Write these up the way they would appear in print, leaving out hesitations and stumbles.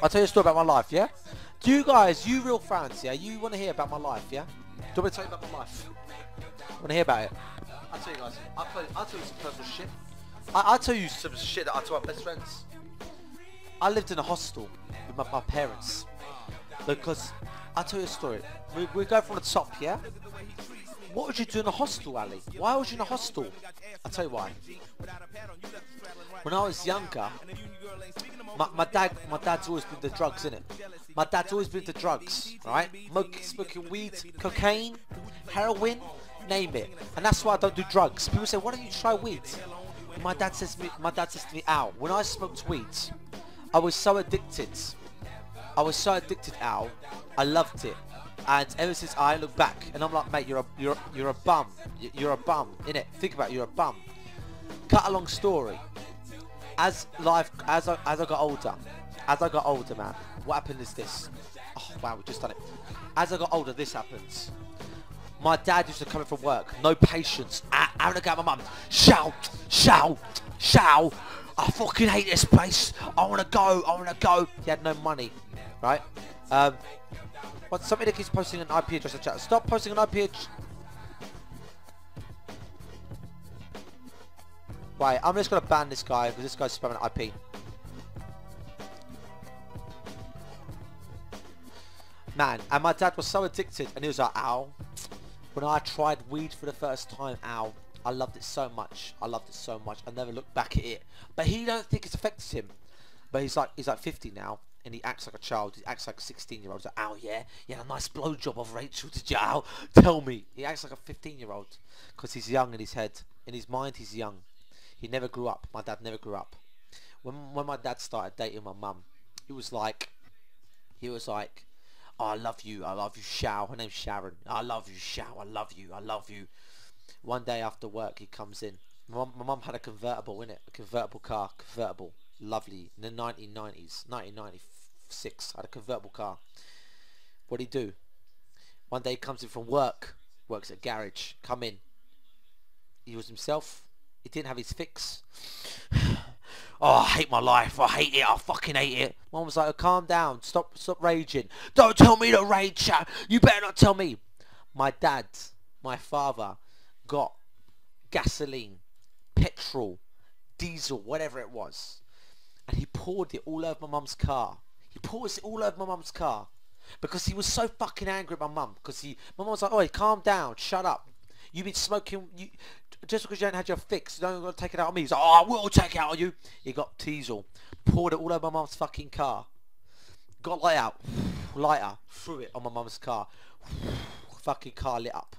I'll tell you a story about my life, yeah? Do you guys, you real fans, yeah? You want to hear about my life, yeah? Do you want me to tell you about my life? Want to hear about it? I'll tell you guys. I'll tell you some personal shit. I'll tell you some shit that I told my best friends. I lived in a hostel with my parents. Because, I'll tell you a story. We go from the top, yeah? What would you do in a hostel, Ali? Why was you in a hostel? I'll tell you why. When I was younger, my dad's always been the drugs, innit? My dad's always been the drugs, right? Smoking weed, cocaine, heroin, name it. And that's why I don't do drugs. People say, why don't you try weed? My dad says to me, Al, when I smoked weed, I was so addicted. Al. I loved it. And ever since I look back, and I'm like, mate, you're a bum. You're a bum, innit? Think about it, you're a bum. Cut a long story. As I got older, man, what happened is this. Oh wow, we just done it. As I got older, this happens. My dad used to come in from work, no patience. I would go at my mum, shout. I fucking hate this place. I wanna go. He had no money, right? What's somebody that keeps posting an IP address in chat? Stop posting an IP address. Right, I'm just gonna ban this guy because this guy's spamming IP. Man, and my dad was so addicted, and he was like, Al, when I tried weed for the first time, Al, I loved it so much. I never looked back at it. But he don't think it's affected him. But he's like 50 now, and he acts like a child. He acts like a 16-year-old. He's like, Al, yeah, a nice blowjob of Rachel, did you, Al? Tell me. He acts like a 15-year-old because he's young in his head. In his mind, he's young. He never grew up. My dad never grew up. When my dad started dating my mum, he was like, oh, I love you, Shao. Her name's Sharon. I love you, Shao. I love you. One day after work, he comes in. My mum had a convertible in it, a convertible car, lovely, in the 1990s, 1996. Had a convertible car. What'd he do? One day he comes in from work, works at a garage. Come in. He was himself. He didn't have his fix. Oh, I hate my life. I hate it. I fucking hate it. Mum was like, oh, calm down. Stop raging. Don't tell me to rage. You better not tell me. My dad, my father, got gasoline, petrol, diesel, whatever it was. And he poured it all over my mum's car. Because he was so fucking angry at my mum. Because my mum was like, oh, calm down. Shut up. You've been smoking... Just because you haven't had your fix, you don't got to take it out on me. He's like, oh, I will take it out on you. He got diesel, poured it all over my mum's fucking car. Got lighter, threw it on my mum's car. Fucking car lit up.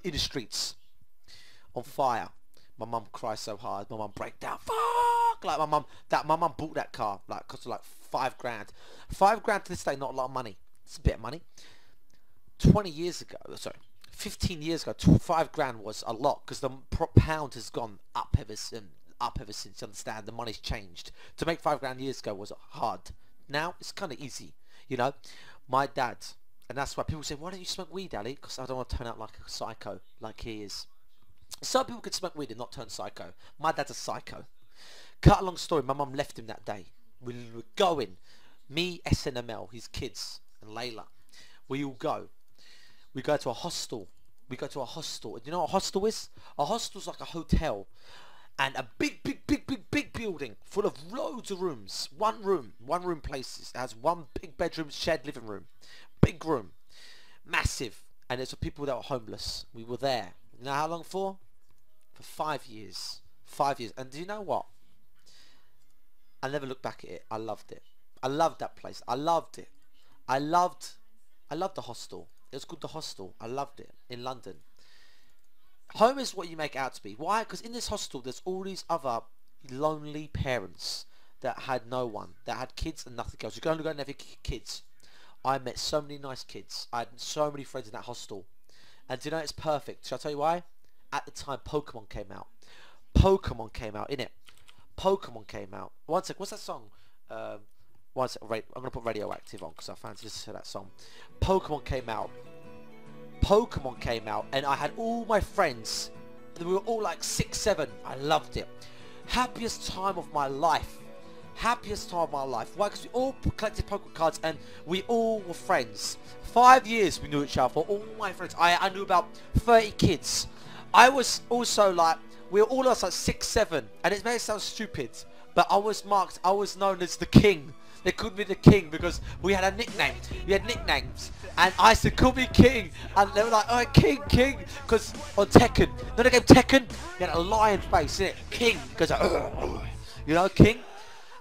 In the streets. On fire. My mum cries so hard. My mum break down. Fuck! Like my mum bought that car. Like, cost her like $5 grand. $5 to this day, not a lot of money. It's a bit of money. 15 years ago, $5 grand was a lot because the pound has gone up ever since. You understand? The money's changed. To make $5 grand years ago was hard. Now it's kind of easy, you know. My dad, and that's why people say, "Why don't you smoke weed, Ali?" Because I don't want to turn out like a psycho, like he is. Some people could smoke weed and not turn psycho. My dad's a psycho. Cut a long story. My mum left him that day. We were going, me, SNML, his kids, and Layla. We all go. We go to a hostel. Do you know what a hostel is? A hostel's like a hotel. And a big building full of loads of rooms. One room places. It has one big bedroom, shared living room. Big room. Massive. And there's people that were homeless. We were there. You know how long for? For 5 years. 5 years. And do you know what? I never looked back at it. I loved it. I loved that place. I loved it. I loved the hostel. It was called the Hostel. I loved it. In London. Home is what you make it out to be. Why? Because in this hostel there's all these other lonely parents that had no one. That had kids and nothing else. You can only go and have your kids. I met so many nice kids. I had so many friends in that hostel. And do you know it's perfect? Shall I tell you why? At the time Pokemon came out. Innit? Pokemon came out. One sec, what's that song? One sec, I'm going to put Radioactive on because I fancy listening to that song. Pokemon came out, and I had all my friends. We were all like 6, 7. I loved it. Happiest time of my life. happiest time of my life. Why? Because we all collected Pokemon cards and we all were friends. 5 years we knew each other, all my friends. I knew about 30 kids. I was also like, we were all us like 6, 7, and it may sound stupid, but I was known as the king. They called me the king because we had a nickname. We had nicknames, and I said, "Call me king," and they were like, "Oh, king, king," because on Tekken, then the game Tekken, you had a lion face, innit? King, because you know, king,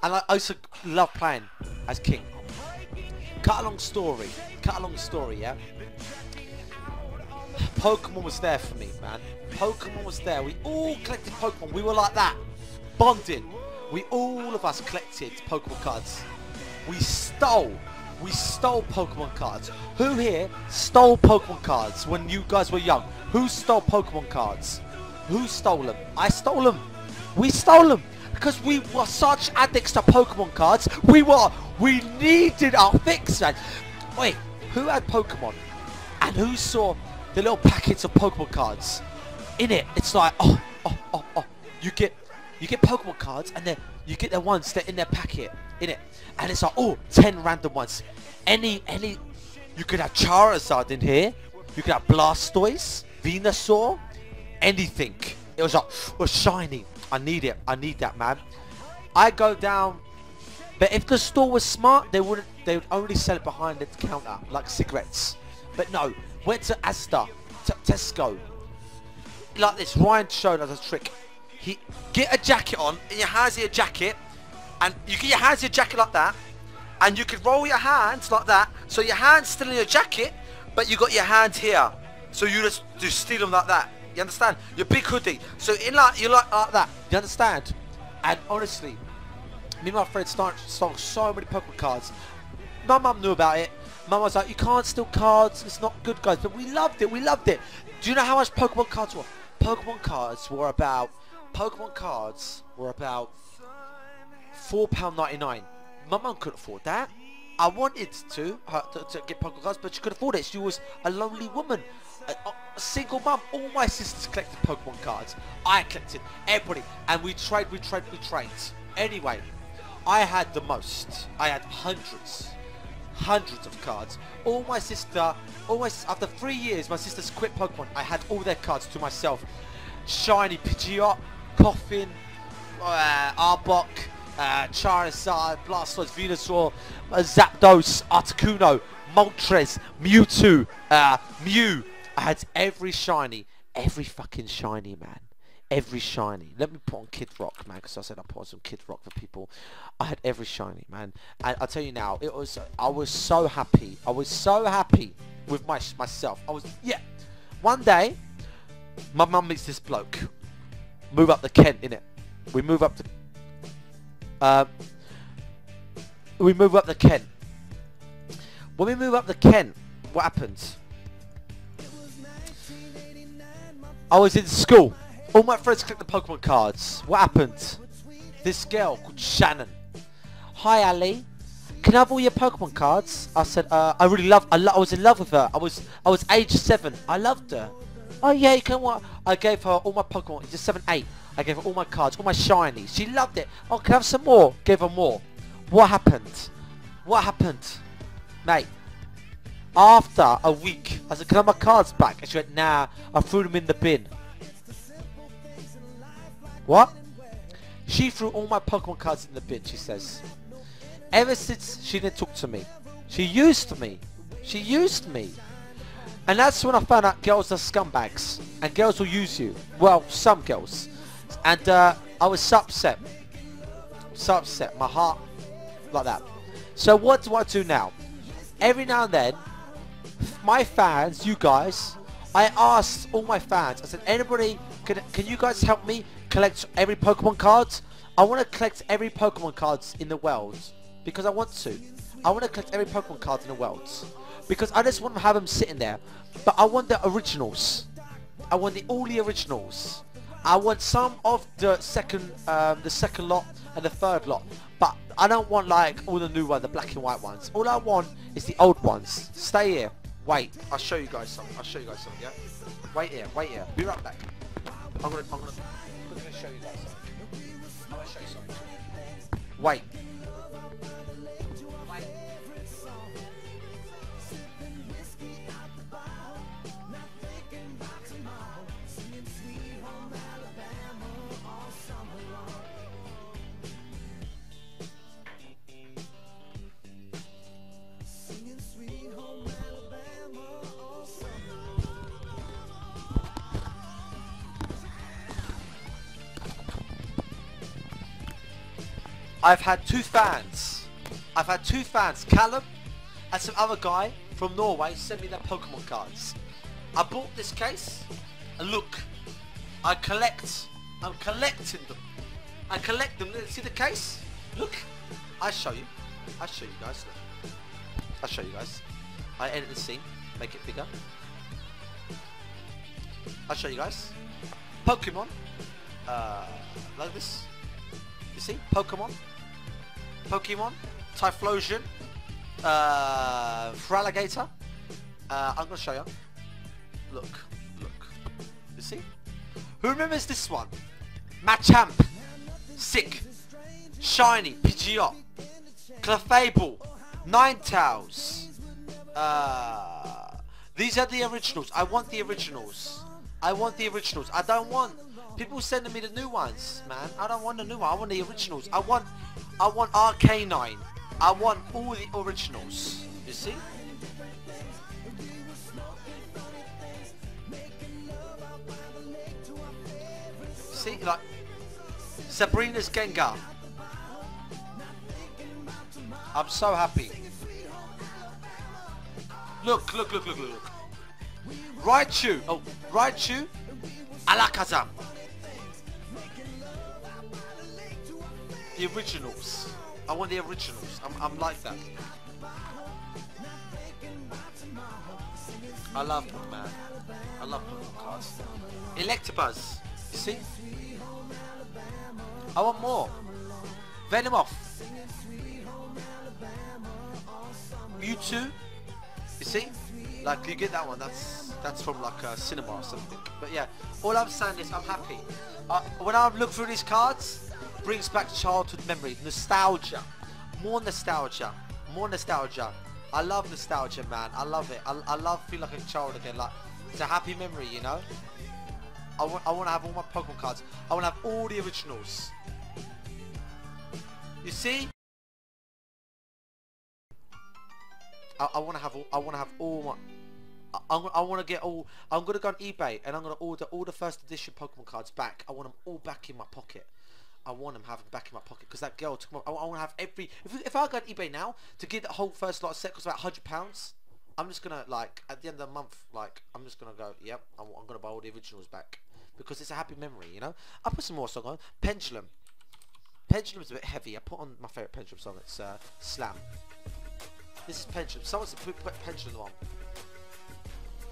and I also love playing as king. Cut a long story, yeah. Pokemon was there for me, man. Pokemon was there. We all collected Pokemon. We were like that, bonding. All of us collected Pokemon cards. We stole Pokemon cards. Who here stole Pokemon cards when you guys were young? Who stole Pokemon cards? Who stole them? I stole them. We stole them because we were such addicts to Pokemon cards. We needed our fix, man. Wait, who had Pokemon? And who saw the little packets of Pokemon cards? In it, it's like, oh. You get Pokemon cards, and then you get the ones that in their packet, in it, and it's like, oh, 10 random ones. Any, you could have Charizard in here. You could have Blastoise, Venusaur, anything. It was like, oh, shiny. I need it. I need that, man. I go down, but if the store was smart, they would only sell it behind the counter, like cigarettes. But no, went to Asda, Tesco. Like this, Ryan showed us a trick. He get a jacket on, and your hands in your jacket, and you get your hands in your jacket like that, and you can roll your hands like that, so your hands still in your jacket, but you got your hands here, so you just steal them like that. You understand? Your big hoodie, so you like that. You understand? And honestly, me and my friends stole so many Pokemon cards. My mum knew about it. Mum was like, "You can't steal cards. It's not good, guys." But we loved it. We loved it. Do you know how much Pokemon cards were? Pokemon cards were about £4.99. My mum couldn't afford that. I wanted to get Pokemon cards, but she couldn't afford it. She was a lonely woman, a single mum. All my sisters collected Pokemon cards. I collected everybody, and we trade. Anyway, I had the most. I had hundreds of cards. After 3 years, my sisters quit Pokemon. I had all their cards to myself. Shiny Pidgeot, Coffin, Arbok, Charizard, Blastoise, Venusaur, Zapdos, Articuno, Moltres, Mewtwo, Mew. I had every fucking shiny, man. Every shiny. Let me put on Kid Rock, man, because I said I put on some Kid Rock for people. I had every shiny, man. And I'll tell you now, I was so happy. I was so happy with myself. One day, my mum meets this bloke. Move up the Kent, innit? We move up the Kent. When we move up the Kent, what happens? I was in school. All my friends clicked the Pokemon cards. What happened? This girl called Shannon. "Hi, Ali. Can I have all your Pokemon cards?" I said, I was in love with her. I was age 7. I loved her. "Oh yeah, you can what?" I gave her all my Pokemon. Just 7, 8. I gave her all my cards, all my shinies. She loved it. "Oh, can I have some more?" Gave her more. What happened? Mate? After a week, I said, "Can I have my cards back?" And she went, "Nah, I threw them in the bin." What? She threw all my Pokemon cards in the bin, she says. Ever since, she didn't talk to me. She used me. And that's when I found out girls are scumbags. And girls will use you. Well, some girls. And I was so upset. My heart, like that. So what do I do now? Every now and then, my fans, you guys, I asked all my fans, I said, "Anybody, can you guys help me collect every Pokemon card? I want to collect every Pokemon cards in the world." Because I want to. I want to collect every Pokemon card in the world. Because I just want to have them sitting there. But I want the originals. I want all the originals. I want some of the second lot and the third lot. But I don't want like all the new ones, the black and white ones. All I want is the old ones. Stay here. Wait. I'll show you guys something. Yeah? Wait here. Be right back. I'm gonna show you guys something. I'm gonna show you something. Wait. I've had two fans. Callum and some other guy from Norway sent me their Pokemon cards. I bought this case, and look, I'm collecting them. I collect them. See the case? Look, I'll show you guys. Look. I'll show you guys. I edit the scene, make it bigger. I'll show you guys. Pokemon, like this. You see? Pokemon, Typhlosion, Feraligatr. I'm gonna show you. Look. You see? Who remembers this one? Machamp, Sick, Shiny, Pidgeot, Clefable, Ninetales. These are the originals. I want the originals. I don't want people sending me the new ones, man. I don't want the new one. I want the originals. I want Arcanine. I want all the originals. You see? See, like Sabrina's Gengar. I'm so happy. Look. Raichu. Oh, Raichu. Alakazam. The originals. I want the originals. I'm like that. I love them, man. I love Pokemon cards. Electabuzz. You see? I want more. Venomoth. Mewtwo. You see? Like, you get that one. That's from like a cinema or something. But yeah, all I'm saying is I'm happy. When I look through these cards, it brings back childhood memories, nostalgia, more nostalgia. I love nostalgia, man. I love it. I love feeling like a child again. Like, it's a happy memory, you know. I want to have all my Pokemon cards. I want to have all the originals. You see? I want to have all my. I want to get all. I'm gonna go on eBay and I'm gonna order all the first edition Pokemon cards back. I want them all back in my pocket. I want them having back in my pocket because that girl took my. I want to have every. If I go on eBay now to get the whole first lot of set costs about £100, I'm just gonna, like, at the end of the month, like, I'm just gonna go. Yep, I'm gonna buy all the originals back because it's a happy memory, you know. I put some more song on. Pendulum. Pendulum's a bit heavy. I put on my favourite Pendulum song. It's Slam. This is Pendulum. Someone's put Pendulum on.